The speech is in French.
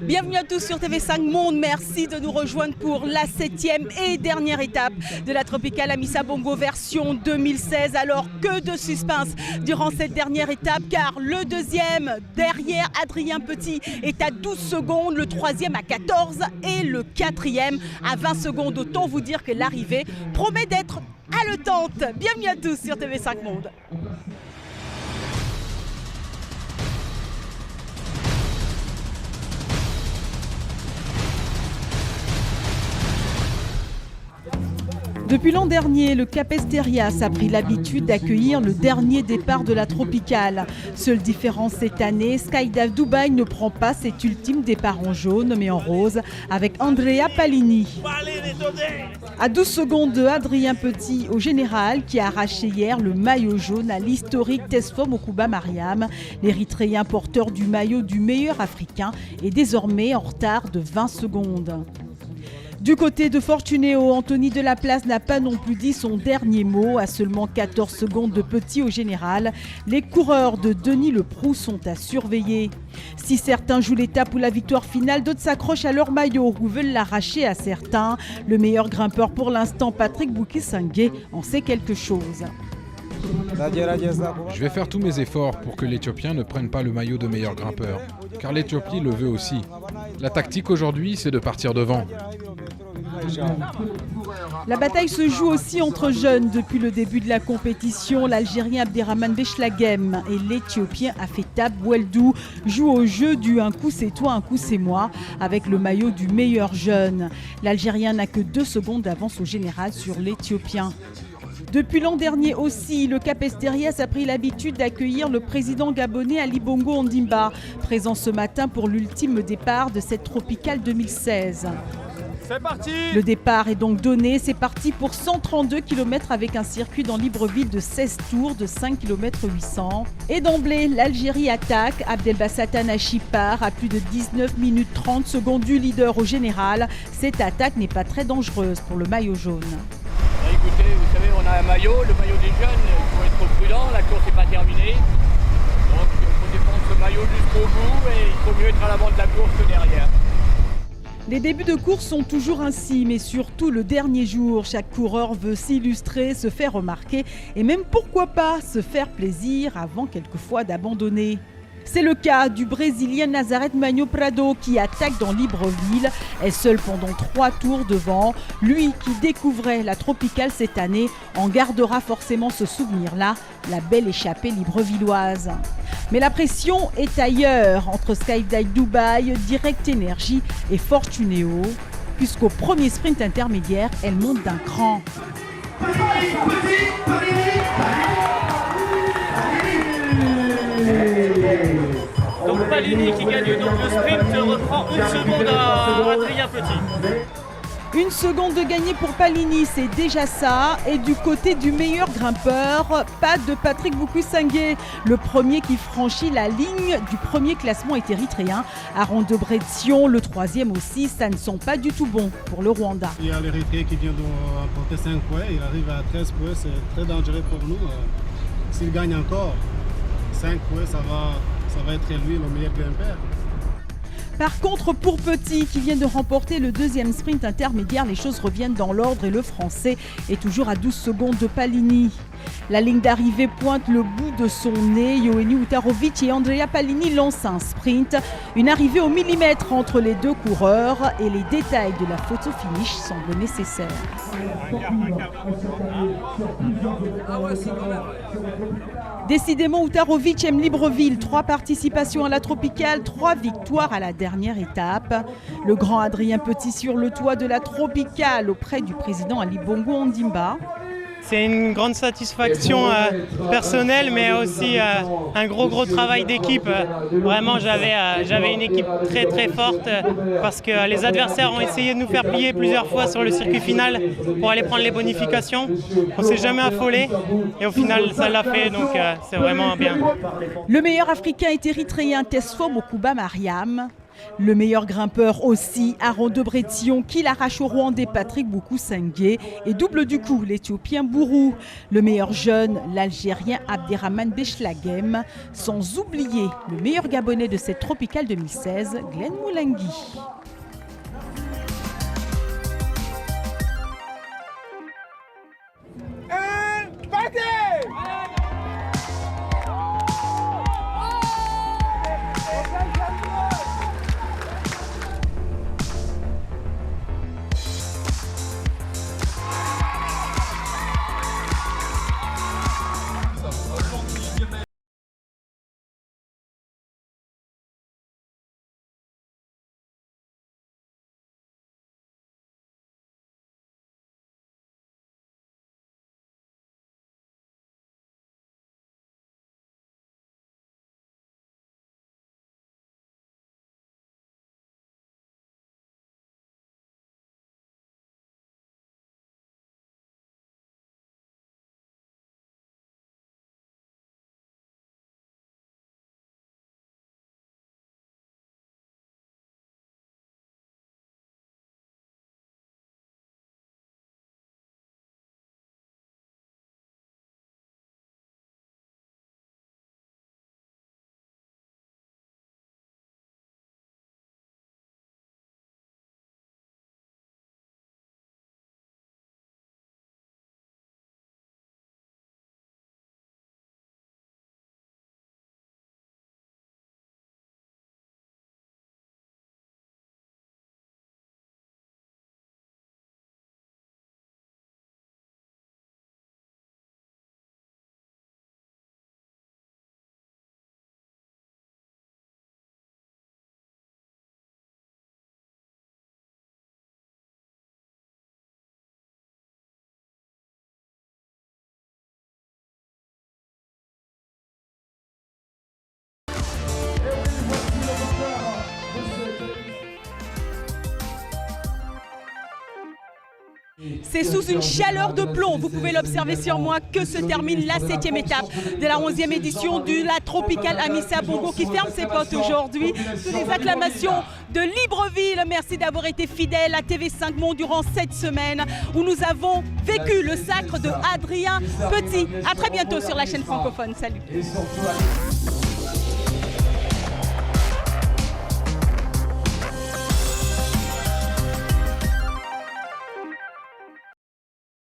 Bienvenue à tous sur TV5 Monde. Merci de nous rejoindre pour la 7e et dernière étape de la Tropicale Amissa Bongo version 2016. Alors que de suspense durant cette dernière étape, car le deuxième derrière Adrien Petit est à 12 secondes, le troisième à 14 et le quatrième à 20 secondes. Autant vous dire que l'arrivée promet d'être haletante. Bienvenue à tous sur TV5 Monde. Depuis l'an dernier, le Capesterias a pris l'habitude d'accueillir le dernier départ de la Tropicale. Seule différence cette année, Skydive Dubaï ne prend pas cet ultime départ en jaune mais en rose avec Andrea Palini. À 12 secondes de Adrien Petit au général qui a arraché hier le maillot jaune à l'historique Tesfom Okuba Mariam. L'Érythréen porteur du maillot du meilleur africain est désormais en retard de 20 secondes. Du côté de Fortunéo, Anthony Delaplace n'a pas non plus dit son dernier mot. À seulement 14 secondes de Petit au général, les coureurs de Denis Leproux sont à surveiller. Si certains jouent l'étape ou la victoire finale, d'autres s'accrochent à leur maillot ou veulent l'arracher à certains. Le meilleur grimpeur pour l'instant, Patrick Boukissangé, en sait quelque chose. Je vais faire tous mes efforts pour que l'Éthiopien ne prenne pas le maillot de meilleur grimpeur, car l'Éthiopie le veut aussi. La tactique aujourd'hui, c'est de partir devant. La bataille se joue aussi entre jeunes. Depuis le début de la compétition, l'Algérien Abderrahmane Bechlaghem et l'Éthiopien Afetab Weldou jouent au jeu du un coup c'est toi, un coup c'est moi, avec le maillot du meilleur jeune. L'Algérien n'a que 2 secondes d'avance au général sur l'Éthiopien. Depuis l'an dernier aussi, le Capesterias a pris l'habitude d'accueillir le président gabonais Ali Bongo Ondimba, présent ce matin pour l'ultime départ de cette Tropicale 2016. C'est parti! Le départ est donc donné, c'est parti pour 132 km avec un circuit dans Libreville de 16 tours de 5 km 800. Et d'emblée, l'Algérie attaque, Abdelbassat Anachi part à plus de 19 minutes 30 secondes du leader au général. Cette attaque n'est pas très dangereuse pour le maillot jaune. Écoutez, vous savez, on a un maillot, le maillot des jeunes, il faut être prudent, la course n'est pas terminée. Donc il faut défendre ce maillot jusqu'au bout et il faut mieux être à l'avant de la course que derrière. Les débuts de course sont toujours ainsi, mais surtout le dernier jour. Chaque coureur veut s'illustrer, se faire remarquer et même pourquoi pas se faire plaisir avant quelquefois d'abandonner. C'est le cas du Brésilien Nazareth Magno Prado qui attaque dans Libreville, est seul pendant 3 tours devant. Lui qui découvrait la Tropicale cette année en gardera forcément ce souvenir-là, la belle échappée librevilloise. Mais la pression est ailleurs, entre Skydive Dubaï, Direct Energy et Fortunéo, puisqu'au premier sprint intermédiaire, elle monte d'un cran. Donc Palini qui gagne donc le sprint reprend 1 seconde à Adrien Petit. 1 seconde de gagné pour Palini, c'est déjà ça. Et du côté du meilleur grimpeur, pas de Patrick Boukissangé. Le premier qui franchit la ligne du premier classement est érythréen. Aaron Debretsion, le troisième aussi, ça ne sent pas du tout bon pour le Rwanda. Il y a l'Érythrée qui vient d'emporter 5 points, il arrive à 13 points, c'est très dangereux pour nous. S'il gagne encore 5 points, ça va être lui le meilleur grimpeur. Par contre, pour Petit, qui vient de remporter le deuxième sprint intermédiaire, les choses reviennent dans l'ordre et le Français est toujours à 12 secondes de Palini. La ligne d'arrivée pointe le bout de son nez. Yoeni Utarovic et Andrea Palini lancent un sprint. Une arrivée au millimètre entre les deux coureurs et les détails de la photo finish semblent nécessaires. Décidément, Utarovic aime Libreville. 3 participations à la Tropicale, 3 victoires à la dernière étape. Le grand Adrien Petit sur le toit de la Tropicale auprès du président Ali Bongo Ondimba. C'est une grande satisfaction personnelle, mais aussi un gros travail d'équipe. Vraiment, j'avais une équipe très forte parce que les adversaires ont essayé de nous faire plier plusieurs fois sur le circuit final pour aller prendre les bonifications. On ne s'est jamais affolé et au final, ça l'a fait, donc c'est vraiment bien. Le meilleur africain est érythréen Tesfom Okuba Mariam. Le meilleur grimpeur aussi, Aaron Debretillon, qui l'arrache au Rwandais Patrick Boukou-Senghé et double du coup l'Éthiopien Bourou. Le meilleur jeune, l'Algérien Abderrahmane Bechlaghem, sans oublier le meilleur Gabonais de cette tropicale 2016, Glenn Moulangui. C'est sous une chaleur de plomb, vous pouvez l'observer sur moi, que se termine la 7e étape de la 11e édition de la Tropicale Amissa Bongo qui ferme ses portes aujourd'hui sous les acclamations de Libreville. Merci d'avoir été fidèle à TV5 Monde durant cette semaine où nous avons vécu le sacre de Adrien Petit. À très bientôt sur la chaîne francophone. Salut.